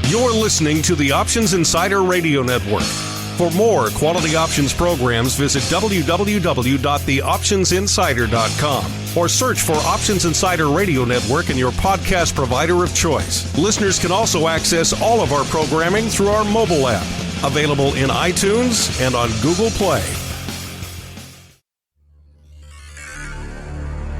You're listening to the Options Insider Radio Network. For more quality options programs, visit www.theoptionsinsider.com or search for Options Insider Radio Network in your podcast provider of choice. Listeners can also access all of our programming through our mobile app, available in iTunes and on Google Play.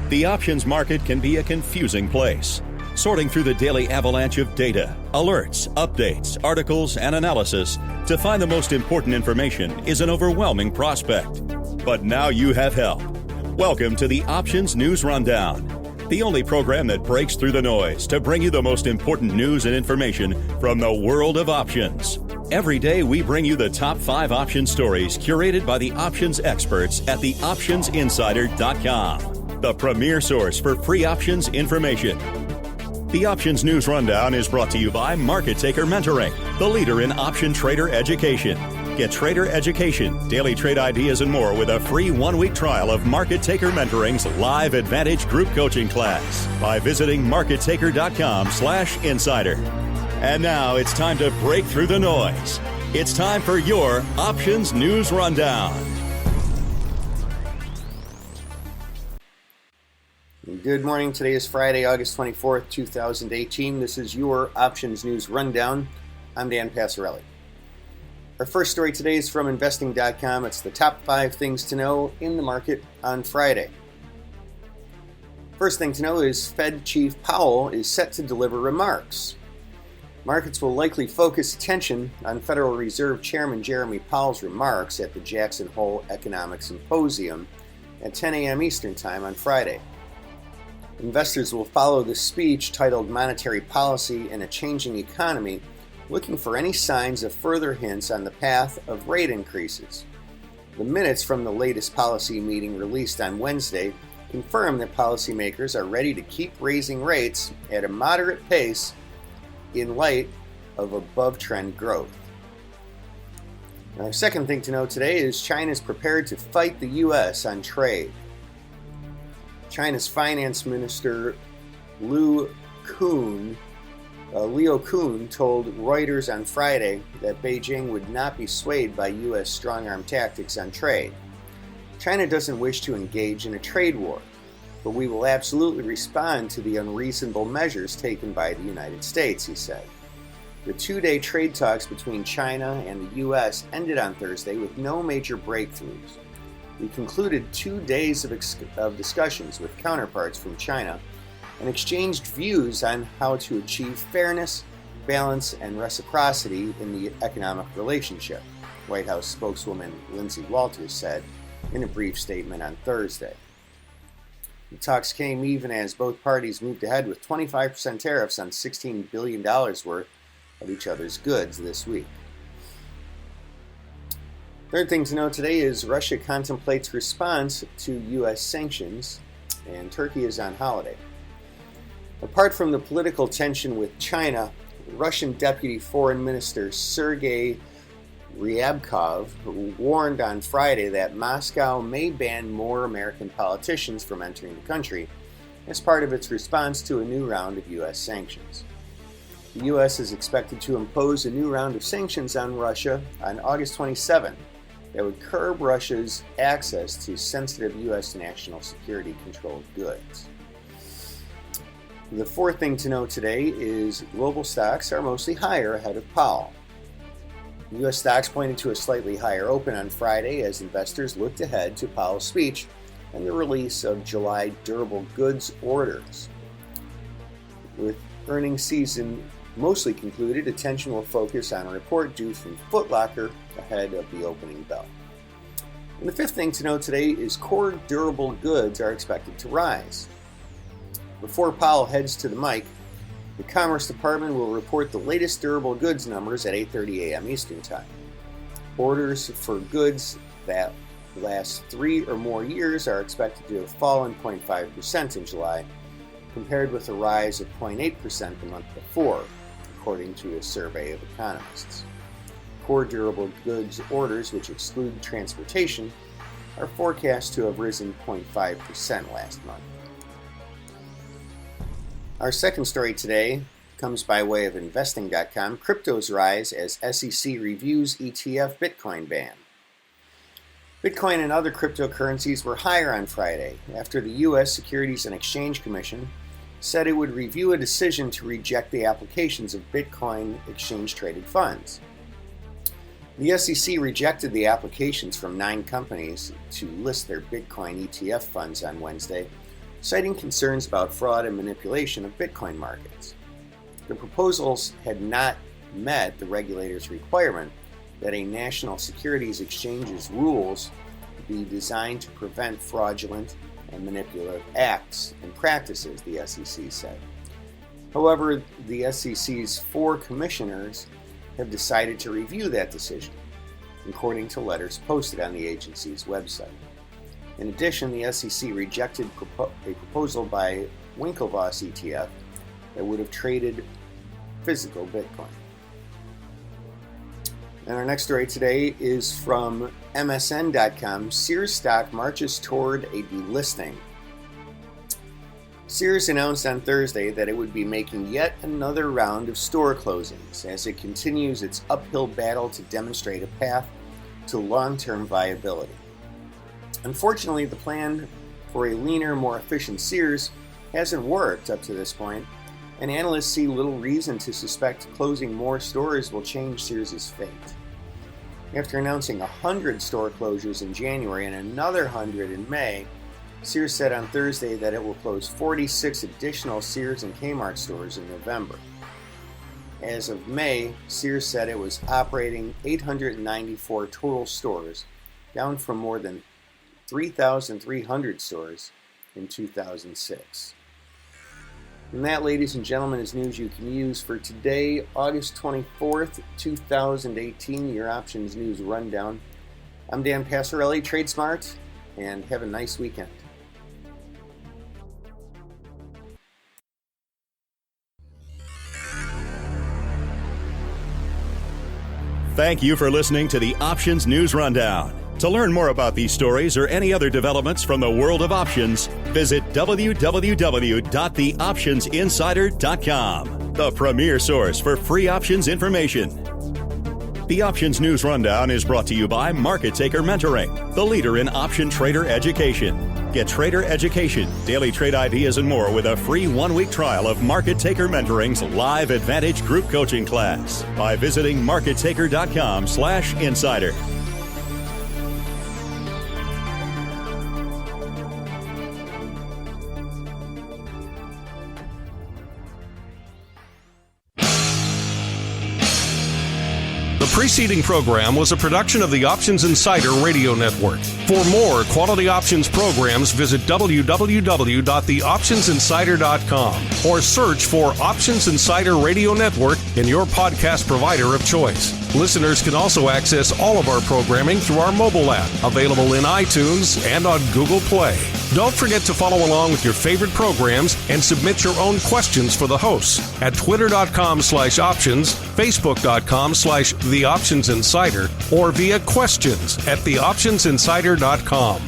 The options market can be a confusing place. Sorting through the daily avalanche of data, alerts, updates, articles, and analysis to find the most important information is an overwhelming prospect. But now you have help. Welcome to the Options News Rundown, the only program that breaks through the noise to bring you the most important news and information from the world of options. Every day we bring you the top 5 option stories curated by the options experts at theoptionsinsider.com, the premier source for free options information. The Options News Rundown is brought to you by Market Taker Mentoring, the leader in option trader education. Get trader education, daily trade ideas, and more with a free 1-week trial of Market Taker Mentoring's live Advantage group coaching class by visiting markettaker.com/insider. And now it's time to break through the noise. It's time for your Options News Rundown. Good morning. Today is Friday, August 24th, 2018. This is your Options News Rundown. I'm Dan Passarelli. Our first story today is from investing.com. It's the top 5 things to know in the market on Friday. First thing to know is Fed Chief Powell is set to deliver remarks. Markets will likely focus attention on Federal Reserve Chairman Jeremy Powell's remarks at the Jackson Hole Economic Symposium at 10 a.m. Eastern Time on Friday. Investors will follow the speech titled Monetary Policy in a Changing Economy, looking for any signs of further hints on the path of rate increases. The minutes from the latest policy meeting released on Wednesday confirm that policymakers are ready to keep raising rates at a moderate pace in light of above-trend growth. Our second thing to know today is China is prepared to fight the U.S. on trade. China's Finance Minister Leo Kuhn told Reuters on Friday that Beijing would not be swayed by U.S. strong-arm tactics on trade. China doesn't wish to engage in a trade war, but we will absolutely respond to the unreasonable measures taken by the United States, he said. The 2-day trade talks between China and the U.S. ended on Thursday with no major breakthroughs. We concluded 2 days of discussions with counterparts from China and exchanged views on how to achieve fairness, balance, and reciprocity in the economic relationship, White House spokeswoman Lindsay Walters said in a brief statement on Thursday. The talks came even as both parties moved ahead with 25% tariffs on $16 billion worth of each other's goods this week. Third thing to know today is Russia contemplates response to U.S. sanctions, and Turkey is on holiday. Apart from the political tension with China, Russian Deputy Foreign Minister Sergei Ryabkov warned on Friday that Moscow may ban more American politicians from entering the country as part of its response to a new round of U.S. sanctions. The U.S. is expected to impose a new round of sanctions on Russia on August 27 that would curb Russia's access to sensitive U.S. national security controlled goods. The fourth thing to know today is global stocks are mostly higher ahead of Powell. U.S. stocks pointed to a slightly higher open on Friday as investors looked ahead to Powell's speech and the release of July durable goods orders. With earnings season mostly concluded, attention will focus on a report due from Foot Locker ahead of the opening bell. And the fifth thing to know today is core durable goods are expected to rise. Before Powell heads to the mic, the Commerce Department will report the latest durable goods numbers at 8:30 a.m. Eastern Time. Orders for goods that last 3 or more years are expected to have fallen 0.5% in July, compared with a rise of 0.8% the month before, according to a survey of economists. Core durable goods orders, which exclude transportation, are forecast to have risen 0.5% last month. Our second story today comes by way of investing.com. Cryptos rise as SEC reviews ETF Bitcoin ban. Bitcoin and other cryptocurrencies were higher on Friday after the U.S. Securities and Exchange Commission said it would review a decision to reject the applications of Bitcoin exchange-traded funds. The SEC rejected the applications from 9 companies to list their Bitcoin ETF funds on Wednesday, citing concerns about fraud and manipulation of Bitcoin markets. The proposals had not met the regulator's requirement that a national securities exchange's rules be designed to prevent fraudulent and manipulative acts and practices, the SEC said. However, the SEC's 4 commissioners have decided to review that decision, according to letters posted on the agency's website. In addition, the SEC rejected a proposal by Winklevoss ETF that would have traded physical Bitcoin. And our next story today is from MSN.com. Sears stock marches toward a delisting. Sears announced on Thursday that it would be making yet another round of store closings as it continues its uphill battle to demonstrate a path to long-term viability. Unfortunately, the plan for a leaner, more efficient Sears hasn't worked up to this point, and analysts see little reason to suspect closing more stores will change Sears' fate. After announcing 100 store closures in January and another 100 in May, Sears said on Thursday that it will close 46 additional Sears and Kmart stores in November. As of May, Sears said it was operating 894 total stores, down from more than 3,300 stores in 2006. And that, ladies and gentlemen, is news you can use for today, August 24th, 2018, your Options News Rundown. I'm Dan Passarelli, Trade Smart, and have a nice weekend. Thank you for listening to the Options News Rundown. To learn more about these stories or any other developments from the world of options, visit www.theoptionsinsider.com, the premier source for free options information. The Options News Rundown is brought to you by Market Taker Mentoring, the leader in option trader education. Get trader education, daily trade ideas, and more with a free 1-week trial of Market Taker Mentoring's live Advantage group coaching class by visiting markettaker.com/insider. The preceding program was a production of the Options Insider Radio Network. For more quality options programs, visit www.theoptionsinsider.com or search for Options Insider Radio Network in your podcast provider of choice. Listeners can also access all of our programming through our mobile app, available in iTunes and on Google Play. Don't forget to follow along with your favorite programs and submit your own questions for the hosts at twitter.com/options, facebook.com/theoptionsinsider, or via questions@theoptionsinsider.com.